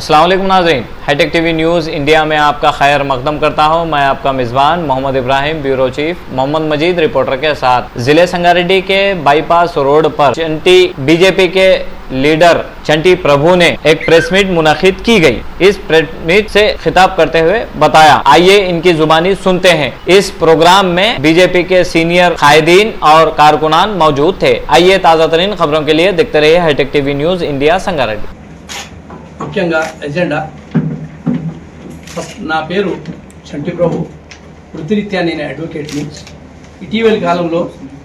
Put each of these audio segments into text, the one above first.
अस्सलाम वालेकुम नाज़रीन, हाईटेक टीवी न्यूज़ इंडिया में आपका खैर मकदम करता हूं। मैं आपका मेज़बान मोहम्मद इब्राहिम, ब्यूरो चीफ मोहम्मद मजीद रिपोर्टर के साथ। ज़िले संगारेड्डी के बाईपास रोड पर बीजेपी के लीडर चंटी प्रभु ने एक प्रेस मीट मुनक़िद की गई। इस प्रेस मीट से खिताब करते हुए बताया, आइए इनकी जुबानी सुनते हैं। इस प्रोग्राम में बीजेपी के सीनियर कायदीन और कारकुनान मौजूद थे। आइए ताज़ा तरीन खबरों के लिए देखते रहिए Hitech TV news India Sangareddy. ముఖ్యంగా ఎజెండా ఫస్ట్ నా పేరు చంటి ప్రభు, వృత్తిరీత్యా నేను అడ్వకేట్ని. ఇటీవలి కాలంలో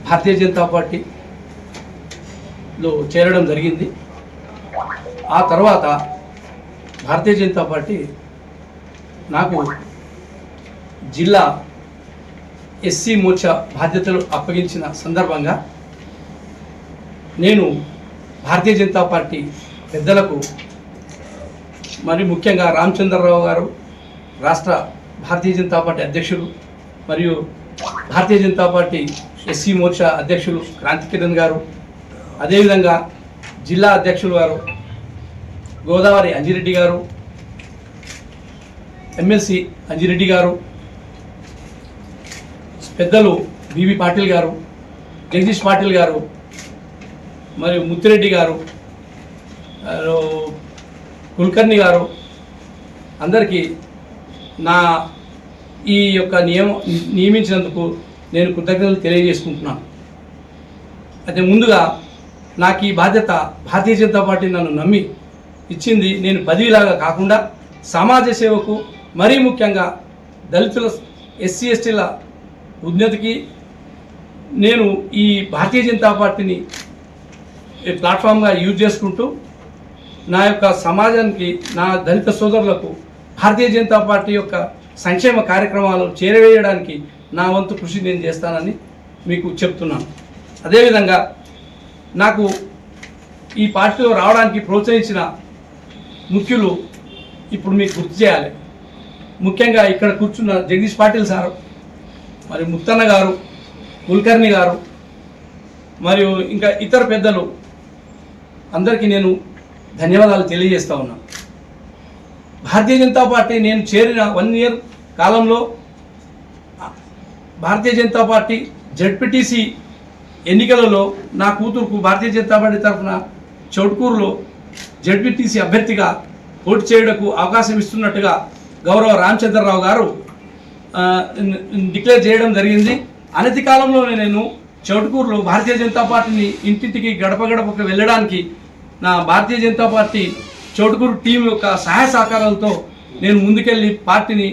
భారతీయ జనతా పార్టీలో చేరడం జరిగింది. ఆ తర్వాత భారతీయ జనతా పార్టీ నాకు జిల్లా ఎస్సీ మోర్చా బాధ్యతలు అప్పగించిన సందర్భంగా నేను భారతీయ జనతా పార్టీ పెద్దలకు, మరి ముఖ్యంగా రామచంద్రరావు గారు రాష్ట్ర భారతీయ జనతా పార్టీ అధ్యక్షులు, మరియు భారతీయ జనతా పార్టీ ఎస్సీ మోర్చా అధ్యక్షులు క్రాంతి కిరణ్ గారు, అదేవిధంగా జిల్లా అధ్యక్షులు గారు గోదావరి అంజిరెడ్డి గారు, ఎమ్మెల్సీ అంజిరెడ్డి గారు, పెద్దలు బీబీ పాటిల్ గారు, జగదీష్ పాటిల్ గారు, మరియు ముత్తిరెడ్డి గారు, కుల్కర్ణి గారు, అందరికీ నా ఈ యొక్క నియమించినందుకు నేను కృతజ్ఞతలు తెలియజేసుకుంటున్నాను. అయితే ముందుగా నాకు ఈ బాధ్యత భారతీయ జనతా పార్టీ నన్ను నమ్మి ఇచ్చింది. నేను పదవిలాగా కాకుండా సమాజ సేవకు, మరీ ముఖ్యంగా దళితుల, ఎస్సీ ఎస్టీల ఉన్నతికి నేను ఈ భారతీయ జనతా పార్టీని ప్లాట్ఫామ్గా యూజ్ చేసుకుంటూ నా యొక్క సమాజానికి, నా దళిత సోదరులకు భారతీయ జనతా పార్టీ యొక్క సంక్షేమ కార్యక్రమాలు చేరవేయడానికి నా వంతు కృషి నేను చేస్తానని మీకు చెప్తున్నాను. అదేవిధంగా నాకు ఈ పార్టీలో రావడానికి ప్రోత్సహించిన ముఖ్యులు ఇప్పుడు మీకు గుర్తు చేయాలి. ముఖ్యంగా ఇక్కడ కూర్చున్న జగదీష్ పాటిల్ సారు, మరి ముత్తన్న గారు, కుల్కర్ణి గారు, మరియు ఇంకా ఇతర పెద్దలు అందరికీ నేను ధన్యవాదాలు తెలియజేస్తా ఉన్నాను. భారతీయ జనతా పార్టీ నేను చేరిన 1 ఇయర్ కాలంలో భారతీయ జనతా పార్టీ జెడ్పీటీసీ ఎన్నికలలో నా కూతురుకు భారతీయ జనతా పార్టీ తరఫున చౌట్కూరులో జెడ్పీటీసీ అభ్యర్థిగా పోటీ చేయడానికి అవకాశం ఇస్తున్నట్టుగా గౌరవ రామచంద్రరావు గారు డిక్లేర్ చేయడం జరిగింది. అనతి కాలంలోనే నేను చౌట్కూరులో భారతీయ జనతా పార్టీని ఇంటింటికి గడప గడపకు వెళ్ళడానికి నా భారతీయ జనతా పార్టీ చౌటుకూరు టీం యొక్క సహాయ సహకారాలతో నేను ముందుకెళ్ళి పార్టీని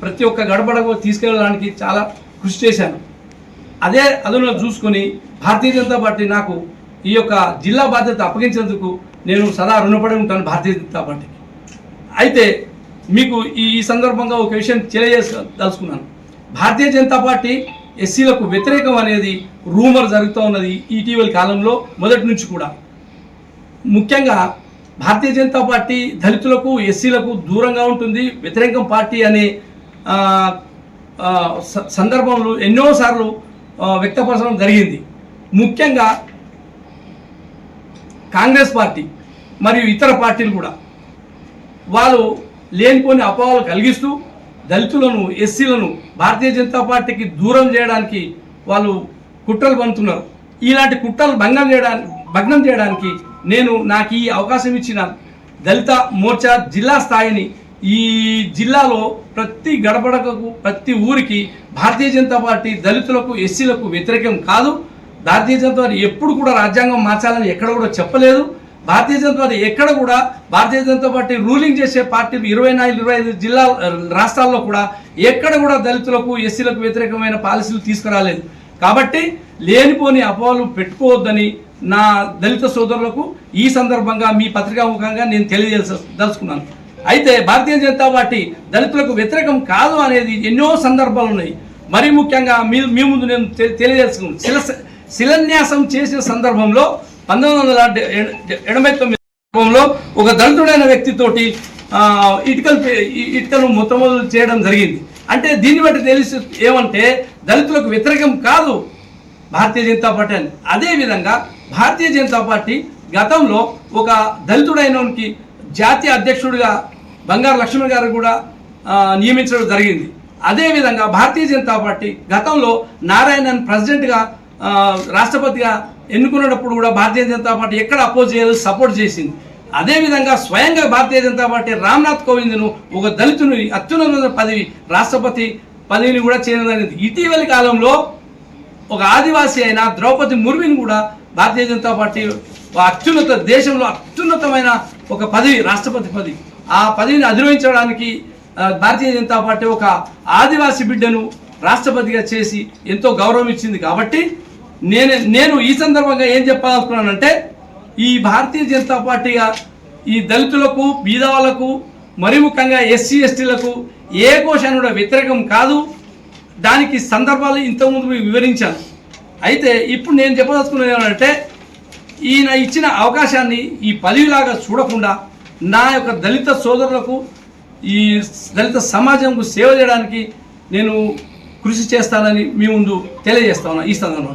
ప్రతి ఒక్క గడపడకు తీసుకెళ్ళడానికి చాలా కృషి చేశాను. అదే అదును చూసుకొని భారతీయ జనతా పార్టీ నాకు ఈ యొక్క జిల్లా బాధ్యత అప్పగించేందుకు నేను సదా రుణపడి ఉంటాను భారతీయ జనతా పార్టీకి. అయితే మీకు ఈ సందర్భంగా ఒక విషయం తెలియజేయదలుచుకున్నాను. భారతీయ జనతా పార్టీ ఎస్సీలకు వ్యతిరేకం అనేది రూమర్ జరుగుతూ ఉన్నది ఇటీవలి కాలంలో, మొదటి నుంచి కూడా. ముఖ్యంగా భారతీయ జనతా పార్టీ దళితులకు, ఎస్సీలకు దూరంగా ఉంటుంది, వ్యతిరేకం పార్టీ అనే సందర్భంలో ఎన్నోసార్లు వ్యక్తపరచడం జరిగింది. ముఖ్యంగా కాంగ్రెస్ పార్టీ మరియు ఇతర పార్టీలు కూడా వాళ్ళు లేనిపోని అపోహలు కలిగిస్తూ దళితులను, ఎస్సీలను భారతీయ జనతా పార్టీకి దూరం చేయడానికి వాళ్ళు కుట్రలు పన్నుతున్నారు. ఇలాంటి కుట్రలు భగ్నం చేయడానికి నాకు ఈ అవకాశం ఇచ్చిన దళిత మోర్చా జిల్లా స్థాయిని, ఈ జిల్లాలో ప్రతి గడపడకకు, ప్రతి ఊరికి భారతీయ జనతా పార్టీ దళితులకు, ఎస్సీలకు వ్యతిరేకం కాదు. భారతీయ జనతా పార్టీ ఎప్పుడు కూడా రాజ్యాంగం మార్చాలని ఎక్కడ కూడా చెప్పలేదు. భారతీయ జనతా పార్టీ ఎక్కడ కూడా, భారతీయ జనతా పార్టీ రూలింగ్ చేసే పార్టీలు 24-25 జిల్లా రాష్ట్రాల్లో కూడా ఎక్కడ కూడా దళితులకు, ఎస్సీలకు వ్యతిరేకమైన పాలసీలు తీసుకురాలేదు. కాబట్టి లేనిపోని అపోహలు పెట్టుకోవద్దని నా దళిత సోదరులకు ఈ సందర్భంగా మీ పత్రికాముఖంగా నేను తెలియజేయదలుచుకున్నాను. అయితే భారతీయ జనతా పార్టీ దళితులకు వ్యతిరేకం కాదు అనేది ఎన్నో సందర్భాలు ఉన్నాయి. మరీ ముఖ్యంగా మీ ముందు నేను తెలియజేసుకున్నాను. శిలాన్యాసం చేసిన సందర్భంలో 1989లో ఒక దళితుడైన వ్యక్తితోటి ఇటుకలు మొట్టమొదలు చేయడం జరిగింది. అంటే దీన్ని బట్టి తెలిసి ఏమంటే దళితులకు వ్యతిరేకం కాదు భారతీయ జనతా పార్టీ అని. అదేవిధంగా భారతీయ జనతా పార్టీ గతంలో ఒక దళితుడైనకి జాతీయ అధ్యక్షుడిగా బంగారు లక్ష్మణ్ గారు కూడా నియమించడం జరిగింది. అదేవిధంగా భారతీయ జనతా పార్టీ గతంలో నారాయణన్ ప్రెసిడెంట్గా రాష్ట్రపతిగా ఎన్నుకున్నప్పుడు కూడా భారతీయ జనతా పార్టీ ఎక్కడ అపోజ్ చేయలేదు, సపోర్ట్ చేసింది. అదేవిధంగా స్వయంగా భారతీయ జనతా పార్టీ రామ్నాథ్ కోవింద్ను ఒక దళితుని అత్యున్నత పదవి రాష్ట్రపతి పదవిని కూడా చేయడం. ఇటీవలి కాలంలో ఒక ఆదివాసీ అయిన ద్రౌపది ముర్ముని కూడా భారతీయ జనతా పార్టీ దేశంలో అత్యున్నతమైన ఒక పదవి రాష్ట్రపతి పదవి, ఆ పదవిని అధిరోహించడానికి భారతీయ జనతా పార్టీ ఒక ఆదివాసీ బిడ్డను రాష్ట్రపతిగా చేసి ఎంతో గౌరవం ఇచ్చింది. కాబట్టి నేను ఈ సందర్భంగా ఏం చెప్పాలనుకున్నానంటే, ఈ భారతీయ జనతా పార్టీగా ఈ దళితులకు, బీదవాళ్లకు, మరి ముఖ్యంగా ఎస్సీ ఎస్టీలకు ఏ కోశాన్ని కూడా వ్యతిరేకం కాదు. దానికి సందర్భాలు ఇంతకుముందు వివరించాను. అయితే ఇప్పుడు నేను చెప్పదలుచుకున్నది ఏమంటే, ఈయన ఇచ్చిన అవకాశాన్ని ఈ పదవిలాగా చూడకుండా నా యొక్క దళిత సోదరులకు, ఈ దళిత సమాజంకు సేవ చేయడానికి నేను కృషి చేస్తానని మీ ముందు తెలియజేస్తాను ఈ సందర్భంలో.